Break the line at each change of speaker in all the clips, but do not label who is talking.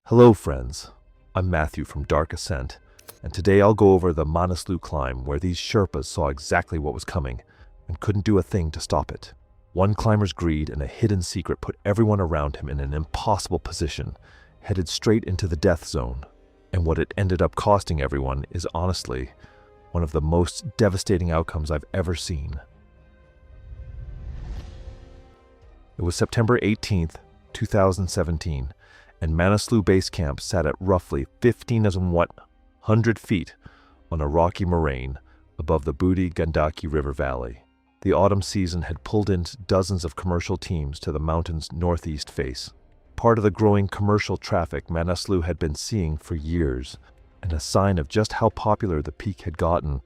Hello friends, I'm Matthew from Dark Ascent, and today I'll go over the Manaslu climb where these Sherpas saw exactly what was coming and couldn't do a thing to stop it. One climber's greed and a hidden secret put everyone around him in an impossible position, headed straight into the death zone. And what it ended up costing everyone is honestly one of the most devastating outcomes I've ever seen. It was September 18th, 2017, and Manaslu Base Camp sat at roughly 1,500 feet on a rocky moraine above the Budi Gandaki River Valley. The autumn season had pulled in dozens of commercial teams to the mountain's northeast face, part of the growing commercial traffic Manaslu had been seeing for years, and a sign of just how popular the peak had gotten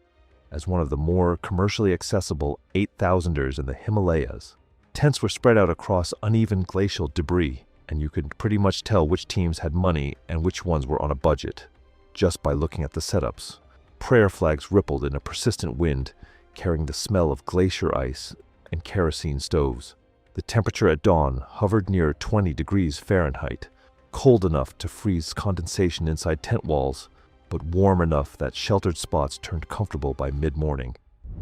as one of the more commercially accessible 8,000ers in the Himalayas. Tents were spread out across uneven glacial debris, and you could pretty much tell which teams had money and which ones were on a budget, just by looking at the setups. Prayer flags rippled in a persistent wind, carrying the smell of glacier ice and kerosene stoves. The temperature at dawn hovered near 20 degrees Fahrenheit, cold enough to freeze condensation inside tent walls, but warm enough that sheltered spots turned comfortable by mid-morning.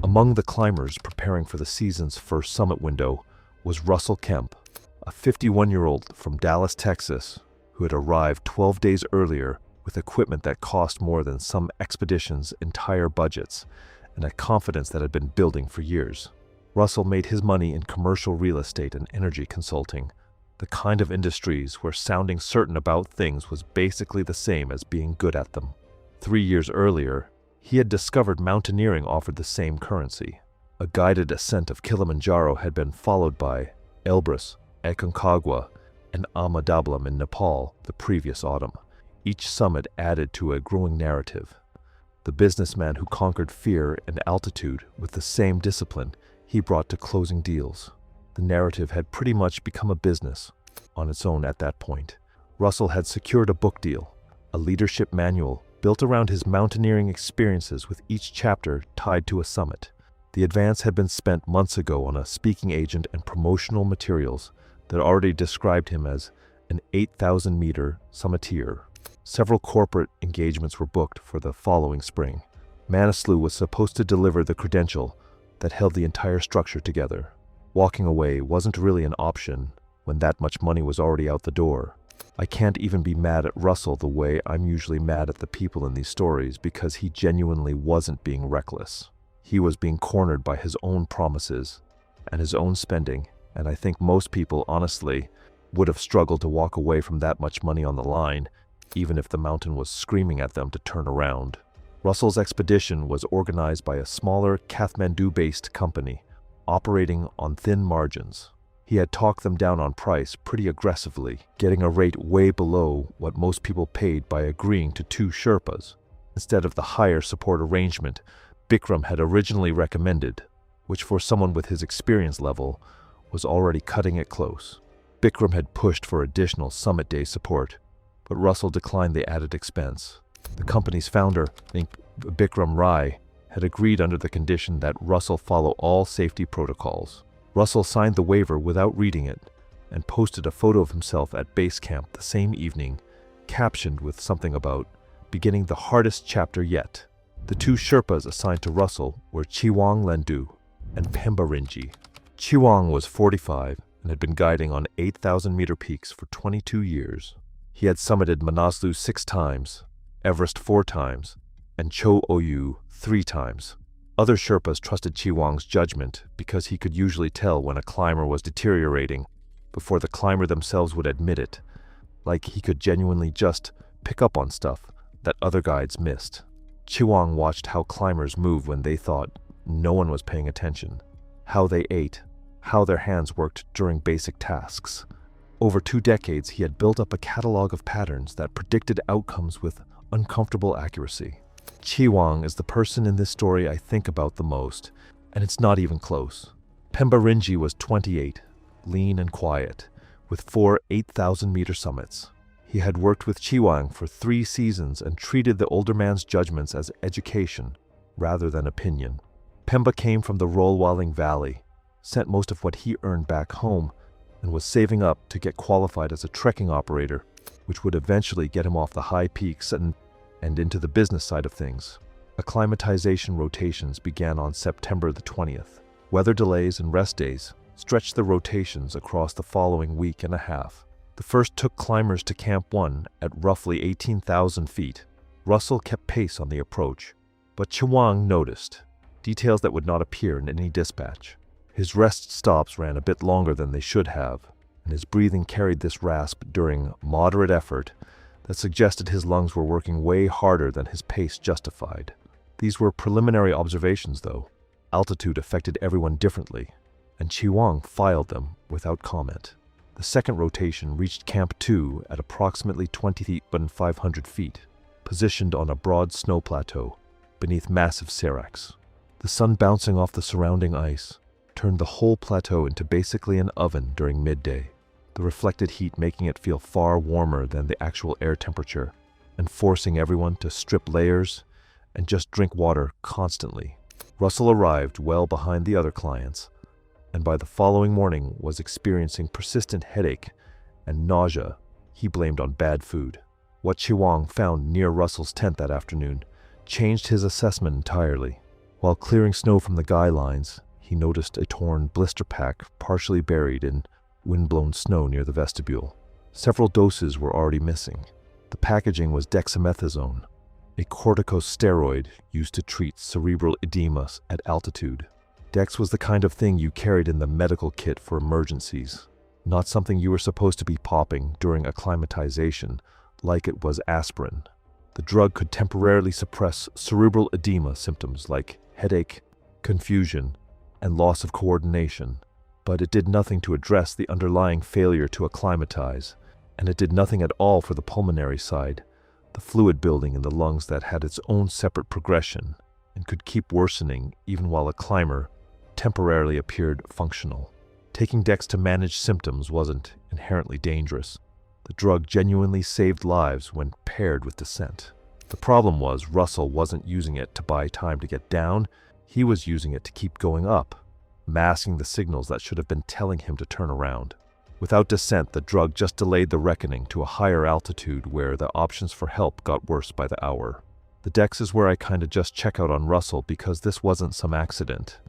Among the climbers preparing for the season's first summit window was Russell Kemp, a 51-year-old from Dallas, Texas, who had arrived 12 days earlier with equipment that cost more than some expeditions' entire budgets, and a confidence that had been building for years. Russell made his money in commercial real estate and energy consulting, the kind of industries where sounding certain about things was basically the same as being good at them. 3 years earlier, he had discovered mountaineering offered the same currency. A guided ascent of Kilimanjaro had been followed by Elbrus, Aconcagua, and Ahmedablam in Nepal the previous autumn. Each summit added to a growing narrative. The businessman who conquered fear and altitude with the same discipline he brought to closing deals. The narrative had pretty much become a business on its own at that point. Russell had secured a book deal, a leadership manual built around his mountaineering experiences with each chapter tied to a summit. The advance had been spent months ago on a speaking agent and promotional materials that already described him as an 8,000-meter summiteer. Several corporate engagements were booked for the following spring. Manaslu was supposed to deliver the credential that held the entire structure together. Walking away wasn't really an option when that much money was already out the door. I can't even be mad at Russell the way I'm usually mad at the people in these stories, because he genuinely wasn't being reckless. He was being cornered by his own promises and his own spending, and I think most people, honestly, would have struggled to walk away from that much money on the line, even if the mountain was screaming at them to turn around. Russell's expedition was organized by a smaller Kathmandu-based company, operating on thin margins. He had talked them down on price pretty aggressively, getting a rate way below what most people paid by agreeing to 2 Sherpas, instead of the higher support arrangement Bikram had originally recommended, which for someone with his experience level was already cutting it close. Bikram had pushed for additional summit day support, but Russell declined the added expense. The company's founder, Bikram Rai, had agreed under the condition that Russell follow all safety protocols. Russell signed the waiver without reading it and posted a photo of himself at base camp the same evening, captioned with something about beginning the hardest chapter yet. The 2 Sherpas assigned to Russell were Chiwang Lendu and Pemba Rinji. Chiwang was 45 and had been guiding on 8,000-meter peaks for 22 years. He had summited Manaslu 6 times, Everest 4 times, and Cho Oyu 3 times. Other Sherpas trusted Chiwang's judgment because he could usually tell when a climber was deteriorating before the climber themselves would admit it, like he could genuinely just pick up on stuff that other guides missed. Chiwang watched how climbers moved when they thought no one was paying attention, how they ate, how their hands worked during basic tasks. Over 2 decades, he had built up a catalog of patterns that predicted outcomes with uncomfortable accuracy. Chiwang is the person in this story I think about the most, and it's not even close. Pemba Rinji was 28, lean and quiet, with 4 8,000-meter summits. He had worked with Chiwang for 3 seasons and treated the older man's judgments as education rather than opinion. Pemba came from the Rolwaling Valley, sent most of what he earned back home, and was saving up to get qualified as a trekking operator which would eventually get him off the high peaks and into the business side of things. Acclimatization rotations began on September the 20th. Weather delays and rest days stretched the rotations across the following week and a half. The first took climbers to Camp 1 at roughly 18,000 feet. Russell kept pace on the approach, but Chewang noticed details that would not appear in any dispatch. His rest stops ran a bit longer than they should have, and his breathing carried this rasp during moderate effort that suggested his lungs were working way harder than his pace justified. These were preliminary observations, though. Altitude affected everyone differently, and Chewang filed them without comment. The second rotation reached Camp 2 at approximately 20,500 feet, positioned on a broad snow plateau beneath massive seracs. The sun bouncing off the surrounding ice turned the whole plateau into basically an oven during midday, the reflected heat making it feel far warmer than the actual air temperature, and forcing everyone to strip layers and just drink water constantly. Russell arrived well behind the other clients, and by the following morning was experiencing persistent headache and nausea he blamed on bad food. What Chewang found near Russell's tent that afternoon changed his assessment entirely. While clearing snow from the guy lines, he noticed a torn blister pack partially buried in wind-blown snow near the vestibule. Several doses were already missing. The packaging was dexamethasone, a corticosteroid used to treat cerebral edema at altitude. Dex was the kind of thing you carried in the medical kit for emergencies, not something you were supposed to be popping during acclimatization like it was aspirin. The drug could temporarily suppress cerebral edema symptoms like headache, confusion, and loss of coordination, but it did nothing to address the underlying failure to acclimatize, and it did nothing at all for the pulmonary side, the fluid building in the lungs that had its own separate progression and could keep worsening even while a climber temporarily appeared functional. Taking Dex to manage symptoms wasn't inherently dangerous. The drug genuinely saved lives when paired with descent. The problem was Russell wasn't using it to buy time to get down, he was using it to keep going up, masking the signals that should have been telling him to turn around. Without descent, the drug just delayed the reckoning to a higher altitude where the options for help got worse by the hour. The Dex is where I kinda just check out on Russell because this wasn't some accident.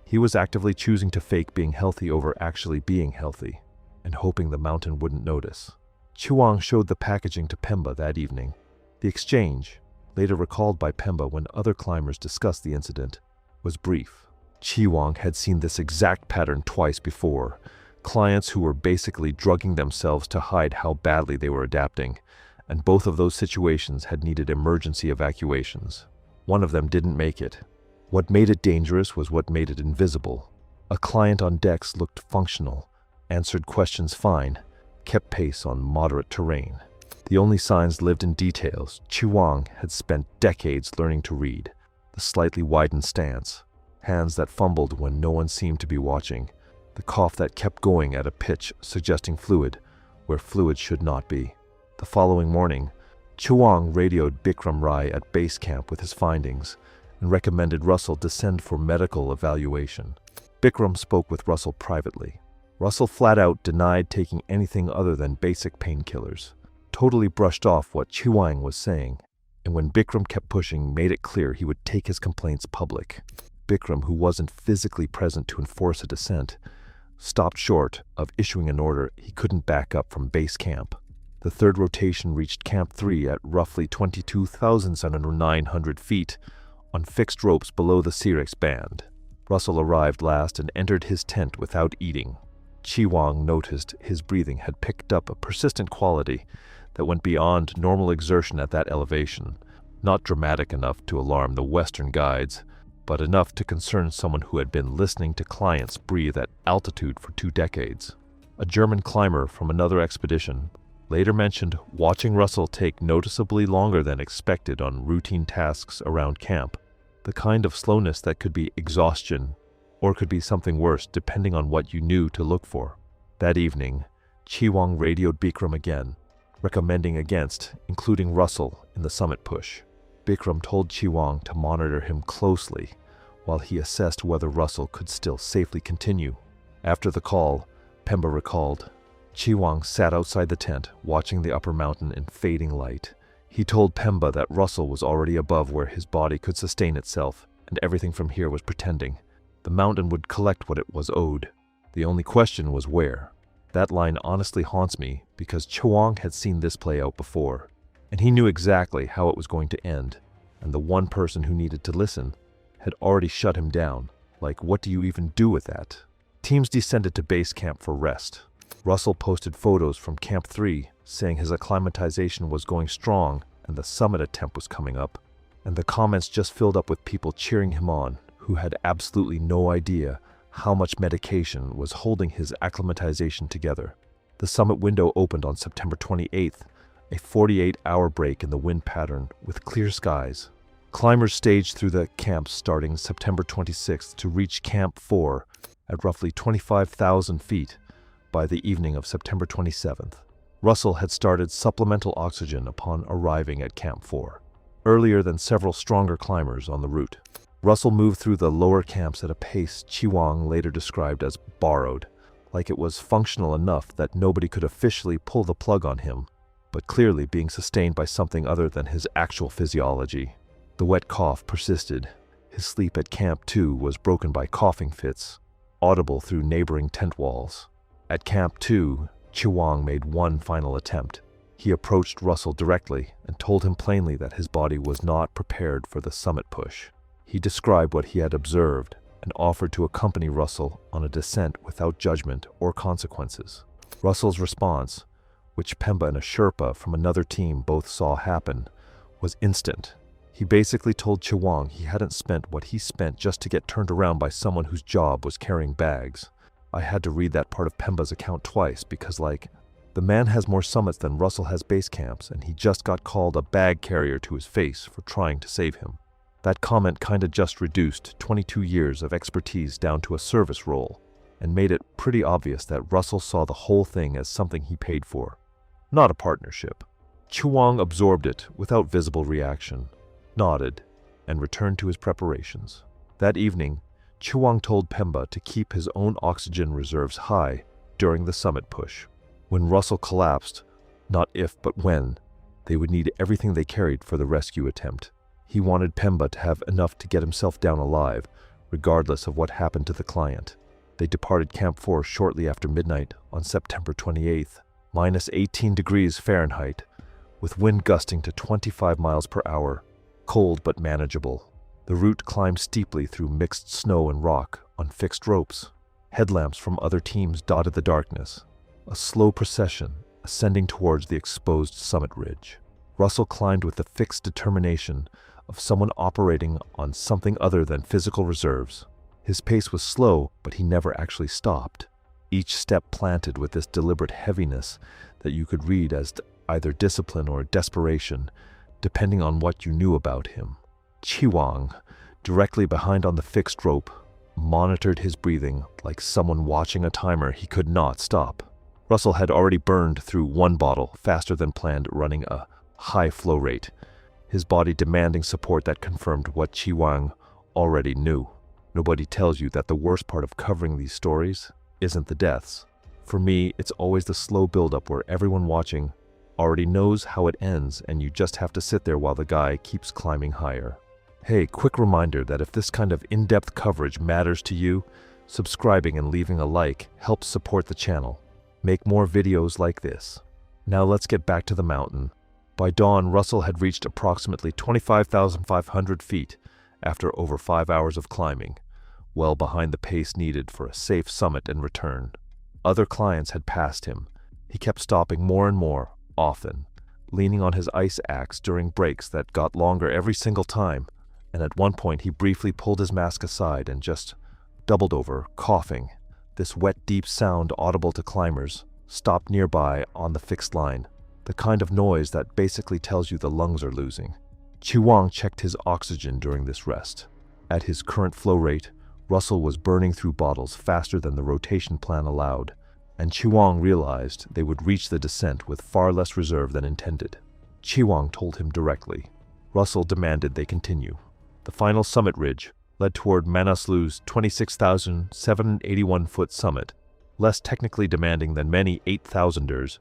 He was actively choosing to fake being healthy over actually being healthy, and hoping the mountain wouldn't notice. Chewang showed the packaging to Pemba that evening. The exchange, later recalled by Pemba when other climbers discussed the incident, was brief. Chewang had seen this exact pattern twice before, clients who were basically drugging themselves to hide how badly they were adapting, and both of those situations had needed emergency evacuations. One of them didn't make it. What made it dangerous was what made it invisible. A client on Dex looked functional, answered questions fine, kept pace on moderate terrain. The only signs lived in details. Chewang had spent decades learning to read. The slightly widened stance, hands that fumbled when no one seemed to be watching, the cough that kept going at a pitch suggesting fluid where fluid should not be. The following morning, Chewang radioed Bikram Rai at base camp with his findings and recommended Russell descend for medical evaluation. Bikram spoke with Russell privately. Russell flat out denied taking anything other than basic painkillers, totally brushed off what Chewang was saying, and when Bikram kept pushing, made it clear he would take his complaints public. Bikram, who wasn't physically present to enforce a descent, stopped short of issuing an order he couldn't back up from base camp. The third rotation reached Camp 3 at roughly 22,900 feet on fixed ropes below the Sirex band. Russell arrived last and entered his tent without eating. Chewang noticed his breathing had picked up a persistent quality that went beyond normal exertion at that elevation, not dramatic enough to alarm the Western guides, but enough to concern someone who had been listening to clients breathe at altitude for 2 decades. A German climber from another expedition later mentioned watching Russell take noticeably longer than expected on routine tasks around camp, the kind of slowness that could be exhaustion or could be something worse depending on what you knew to look for. That evening, Chewang radioed Bikram again, recommending against including Russell in the summit push. Bikram told Chewang to monitor him closely while he assessed whether Russell could still safely continue. After the call, Pemba recalled, Chiwang sat outside the tent, watching the upper mountain in fading light. He told Pemba that Russell was already above where his body could sustain itself, and everything from here was pretending. The mountain would collect what it was owed. The only question was where. That line honestly haunts me because Chiwang had seen this play out before, and he knew exactly how it was going to end, and the one person who needed to listen had already shut him down. Like, what do you even do with that? Teams descended to base camp for rest. Russell posted photos from Camp 3 saying his acclimatization was going strong and the summit attempt was coming up, and the comments just filled up with people cheering him on who had absolutely no idea how much medication was holding his acclimatization together. The summit window opened on September 28th, a 48-hour break in the wind pattern with clear skies. Climbers staged through the camps starting September 26th to reach Camp 4 at roughly 25,000 feet by the evening of September 27th. Russell had started supplemental oxygen upon arriving at Camp 4, earlier than several stronger climbers on the route. Russell moved through the lower camps at a pace Chiwang later described as borrowed, like it was functional enough that nobody could officially pull the plug on him, but clearly being sustained by something other than his actual physiology. The wet cough persisted. His sleep at Camp 2 was broken by coughing fits, audible through neighboring tent walls. At Camp 2, Chiwang made one final attempt. He approached Russell directly and told him plainly that his body was not prepared for the summit push. He described what he had observed and offered to accompany Russell on a descent without judgment or consequences. Russell's response, which Pemba and a Sherpa from another team both saw happen, was instant. He basically told Chiwang he hadn't spent what he spent just to get turned around by someone whose job was carrying bags. I had to read that part of Pemba's account twice because, the man has more summits than Russell has base camps, and he just got called a bag carrier to his face for trying to save him. That comment kinda just reduced 22 years of expertise down to a service role, and made it pretty obvious that Russell saw the whole thing as something he paid for, not a partnership. Chiwang absorbed it without visible reaction, nodded, and returned to his preparations. That evening, Chiwang told Pemba to keep his own oxygen reserves high during the summit push. When Russell collapsed, not if but when, they would need everything they carried for the rescue attempt. He wanted Pemba to have enough to get himself down alive, regardless of what happened to the client. They departed Camp 4 shortly after midnight on September 28th, minus 18 degrees Fahrenheit, with wind gusting to 25 miles per hour, cold but manageable. The route climbed steeply through mixed snow and rock on fixed ropes. Headlamps from other teams dotted the darkness, a slow procession ascending towards the exposed summit ridge. Russell climbed with the fixed determination of someone operating on something other than physical reserves. His pace was slow, but he never actually stopped, each step planted with this deliberate heaviness that you could read as either discipline or desperation, depending on what you knew about him. Chiwang, directly behind on the fixed rope, monitored his breathing like someone watching a timer he could not stop. Russell had already burned through one bottle faster than planned, running a high flow rate, his body demanding support that confirmed what Chiwang already knew. Nobody tells you that the worst part of covering these stories isn't the deaths. For me, it's always the slow buildup where everyone watching already knows how it ends and you just have to sit there while the guy keeps climbing higher. Hey, quick reminder that if this kind of in-depth coverage matters to you, subscribing and leaving a like helps support the channel. Make more videos like this. Now let's get back to the mountain. By dawn, Russell had reached approximately 25,500 feet after over 5 hours of climbing, well behind the pace needed for a safe summit and return. Other clients had passed him. He kept stopping more and more, often, leaning on his ice axe during breaks that got longer every single time, and at one point he briefly pulled his mask aside and just doubled over, coughing. This wet, deep sound audible to climbers stopped nearby on the fixed line, the kind of noise that basically tells you the lungs are losing. Chiwang checked his oxygen during this rest. At his current flow rate, Russell was burning through bottles faster than the rotation plan allowed, and Chiwang realized they would reach the descent with far less reserve than intended. Chiwang told him directly. Russell demanded they continue. The final summit ridge led toward Manaslu's 26,781-foot summit, less technically demanding than many 8,000ers,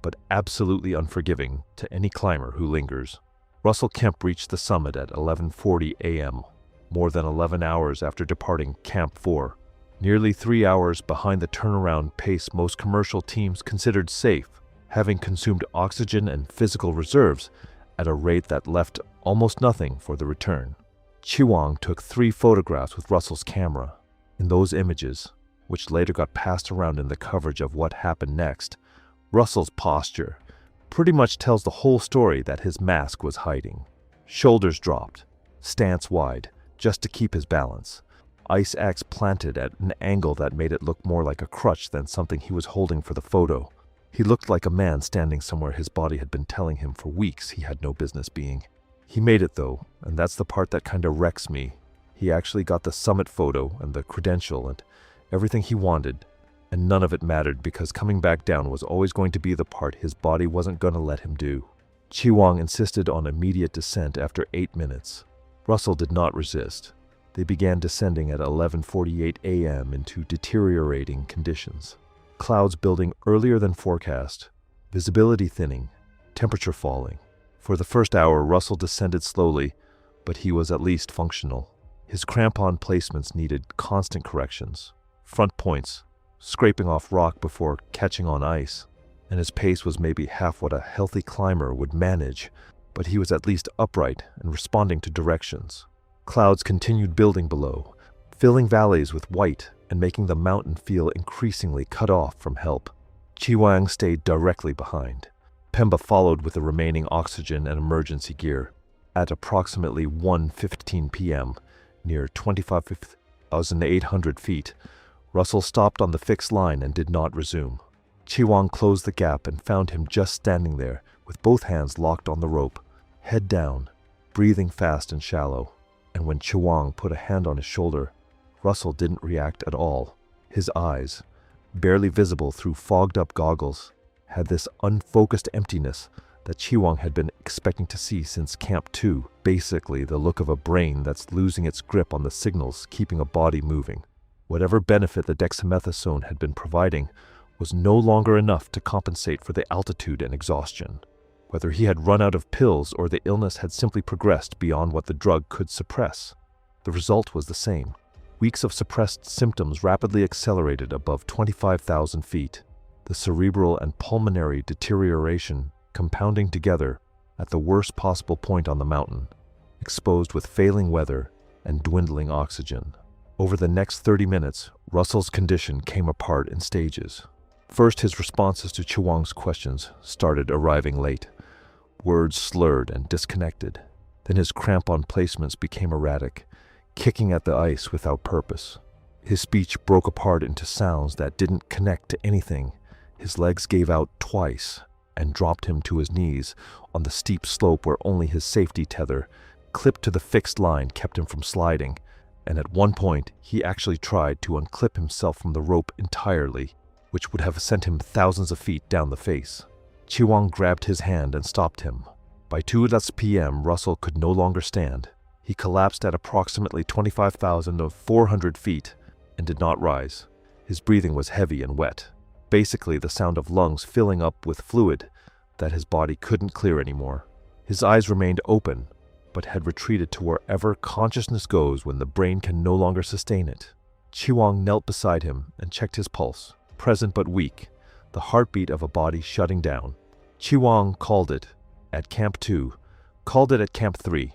but absolutely unforgiving to any climber who lingers. Russell Kemp reached the summit at 11:40 a.m., more than 11 hours after departing Camp 4, nearly 3 hours behind the turnaround pace most commercial teams considered safe, having consumed oxygen and physical reserves at a rate that left almost nothing for the return. Chiwang took 3 photographs with Russell's camera. In those images, which later got passed around in the coverage of what happened next, Russell's posture pretty much tells the whole story that his mask was hiding. Shoulders dropped, stance wide, just to keep his balance. Ice axe planted at an angle that made it look more like a crutch than something he was holding for the photo. He looked like a man standing somewhere his body had been telling him for weeks he had no business being. He made it though, and that's the part that kinda wrecks me. He actually got the summit photo and the credential and everything he wanted, and none of it mattered because coming back down was always going to be the part his body wasn't gonna let him do. Chiwang insisted on immediate descent after 8 minutes. Russell did not resist. They began descending at 11:48 a.m. into deteriorating conditions. Clouds building earlier than forecast, visibility thinning, temperature falling. For the first hour, Russell descended slowly, but he was at least functional. His crampon placements needed constant corrections. Front points, scraping off rock before catching on ice, and his pace was maybe half what a healthy climber would manage, but he was at least upright and responding to directions. Clouds continued building below, filling valleys with white and making the mountain feel increasingly cut off from help. Chiwang stayed directly behind. Pemba followed with the remaining oxygen and emergency gear. At approximately 1:15 p.m., near 25,800 feet, Russell stopped on the fixed line and did not resume. Chiwang closed the gap and found him just standing there with both hands locked on the rope, head down, breathing fast and shallow. And when Chiwang put a hand on his shoulder, Russell didn't react at all. His eyes, barely visible through fogged-up goggles, had this unfocused emptiness that Chiwang had been expecting to see since Camp 2, basically the look of a brain that's losing its grip on the signals keeping a body moving. Whatever benefit the dexamethasone had been providing was no longer enough to compensate for the altitude and exhaustion. Whether he had run out of pills or the illness had simply progressed beyond what the drug could suppress, the result was the same. Weeks of suppressed symptoms rapidly accelerated above 25,000 feet, the cerebral and pulmonary deterioration compounding together at the worst possible point on the mountain, exposed with failing weather and dwindling oxygen. Over the next 30 minutes, Russell's condition came apart in stages. First, his responses to Chiwang's questions started arriving late, words slurred and disconnected. Then his crampon placements became erratic, kicking at the ice without purpose. His speech broke apart into sounds that didn't connect to anything. His legs gave out twice and dropped him to his knees on the steep slope where only his safety tether, clipped to the fixed line, kept him from sliding. And at one point, he actually tried to unclip himself from the rope entirely, which would have sent him thousands of feet down the face. Chiwang grabbed his hand and stopped him. By 2 p.m., Russell could no longer stand. He collapsed at approximately 25,400 feet and did not rise. His breathing was heavy and wet, basically the sound of lungs filling up with fluid that his body couldn't clear anymore. His eyes remained open, but had retreated to wherever consciousness goes when the brain can no longer sustain it. Chiwang knelt beside him and checked his pulse, present but weak, the heartbeat of a body shutting down. Chiwang called it at Camp 2, called it at Camp 3,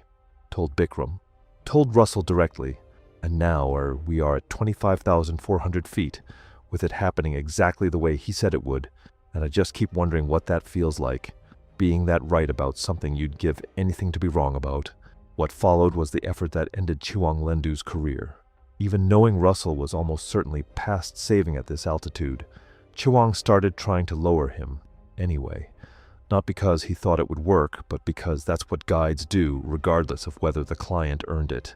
told Bikram, told Russell directly, and now we are at 25,400 feet, with it happening exactly the way he said it would, and I just keep wondering what that feels like. Being that right about something you'd give anything to be wrong about. What followed was the effort that ended Chiwang Lendu's career. Even knowing Russell was almost certainly past saving at this altitude, Chiwang started trying to lower him anyway. Not because he thought it would work, but because that's what guides do, regardless of whether the client earned it.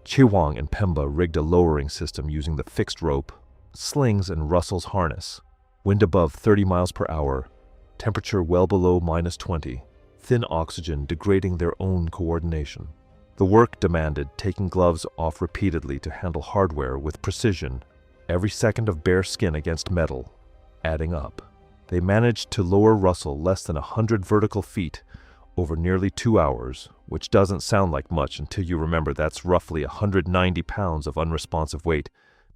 Chiwang and Pemba rigged a lowering system using the fixed rope, slings, and Russell's harness. Wind above 30 miles per hour, temperature well below -20, thin oxygen degrading their own coordination. The work demanded taking gloves off repeatedly to handle hardware with precision, every second of bare skin against metal, adding up. They managed to lower Russell less than 100 vertical feet over nearly 2 hours, which doesn't sound like much until you remember that's roughly 190 pounds of unresponsive weight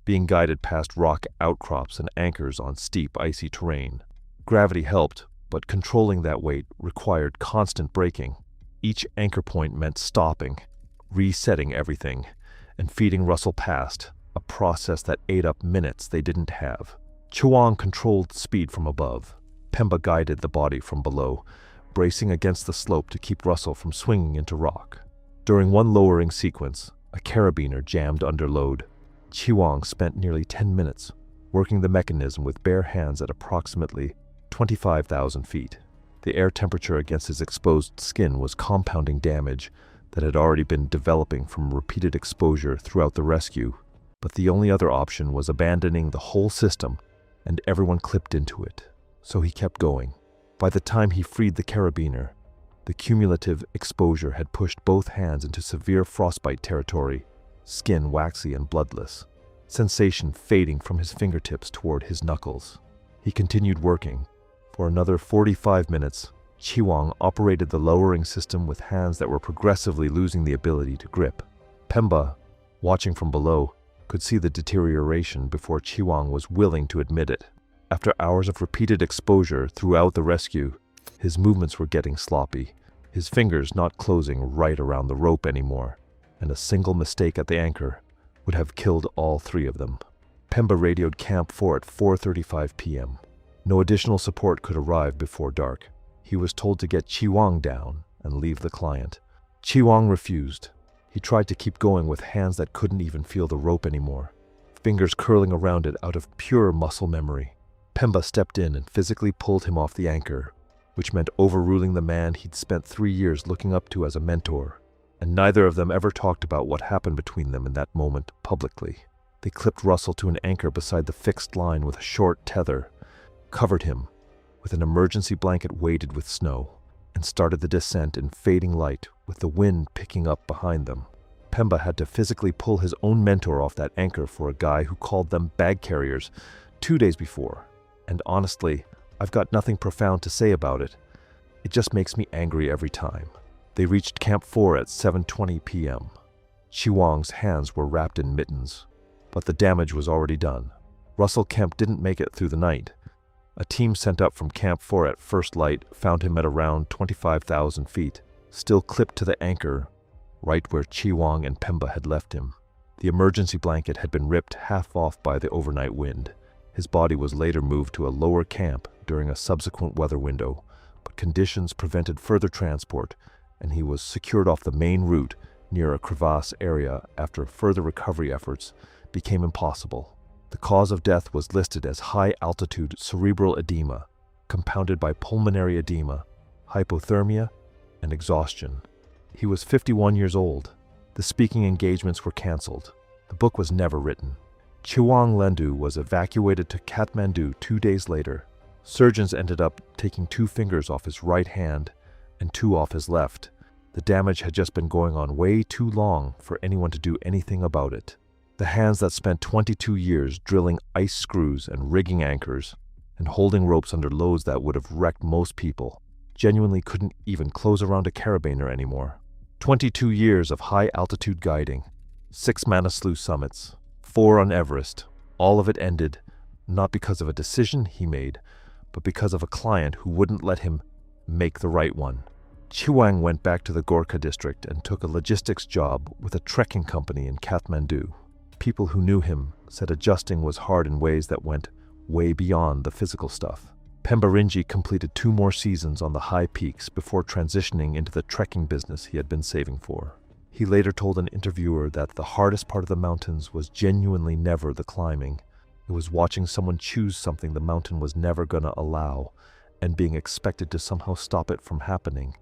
being guided past rock outcrops and anchors on steep, icy terrain. Gravity helped, but controlling that weight required constant braking. Each anchor point meant stopping, resetting everything, and feeding Russell past, a process that ate up minutes they didn't have. Chewang controlled speed from above. Pemba guided the body from below, bracing against the slope to keep Russell from swinging into rock. During one lowering sequence, a carabiner jammed under load. Chewang spent nearly 10 minutes working the mechanism with bare hands at approximately 25,000 feet. The air temperature against his exposed skin was compounding damage that had already been developing from repeated exposure throughout the rescue, but the only other option was abandoning the whole system, and everyone clipped into it. So he kept going. By the time he freed the carabiner, the cumulative exposure had pushed both hands into severe frostbite territory, skin waxy and bloodless, sensation fading from his fingertips toward his knuckles. He continued working. For another 45 minutes, Chewang operated the lowering system with hands that were progressively losing the ability to grip. Pemba, watching from below, could see the deterioration before Chewang was willing to admit it. After hours of repeated exposure throughout the rescue, his movements were getting sloppy, his fingers not closing right around the rope anymore, and a single mistake at the anchor would have killed all three of them. Pemba radioed Camp 4 at 4:35 p.m. No additional support could arrive before dark. He was told to get Chewang down and leave the client. Chewang refused. He tried to keep going with hands that couldn't even feel the rope anymore, fingers curling around it out of pure muscle memory. Pemba stepped in and physically pulled him off the anchor, which meant overruling the man he'd spent 3 years looking up to as a mentor, and neither of them ever talked about what happened between them in that moment publicly. They clipped Russell to an anchor beside the fixed line with a short tether, covered him with an emergency blanket weighted with snow, and started the descent in fading light with the wind picking up behind them. Pemba had to physically pull his own mentor off that anchor for a guy who called them bag carriers 2 days before. And honestly, I've got nothing profound to say about it. It just makes me angry every time. They reached Camp 4 at 7:20 p.m. Chewang's hands were wrapped in mittens, but the damage was already done. Russell Kemp didn't make it through the night. A team sent up from Camp 4 at first light found him at around 25,000 feet, still clipped to the anchor, right where Chewang and Pemba had left him. The emergency blanket had been ripped half off by the overnight wind. His body was later moved to a lower camp during a subsequent weather window, but conditions prevented further transport, and he was secured off the main route near a crevasse area after further recovery efforts became impossible. The cause of death was listed as high-altitude cerebral edema, compounded by pulmonary edema, hypothermia, and exhaustion. He was 51 years old. The speaking engagements were canceled. The book was never written. Chewang Lendu was evacuated to Kathmandu 2 days later. Surgeons ended up taking 2 fingers off his right hand and 2 off his left. The damage had just been going on way too long for anyone to do anything about it. The hands that spent 22 years drilling ice screws and rigging anchors and holding ropes under loads that would have wrecked most people genuinely couldn't even close around a carabiner anymore. 22 years of high-altitude guiding, 6 Manaslu summits, 4 on Everest, all of it ended, not because of a decision he made, but because of a client who wouldn't let him make the right one. Chewang went back to the Gorkha district and took a logistics job with a trekking company in Kathmandu. People who knew him said adjusting was hard in ways that went way beyond the physical stuff. Pembarinji completed 2 more seasons on the high peaks before transitioning into the trekking business he had been saving for. He later told an interviewer that the hardest part of the mountains was genuinely never the climbing. It was watching someone choose something the mountain was never gonna allow and being expected to somehow stop it from happening.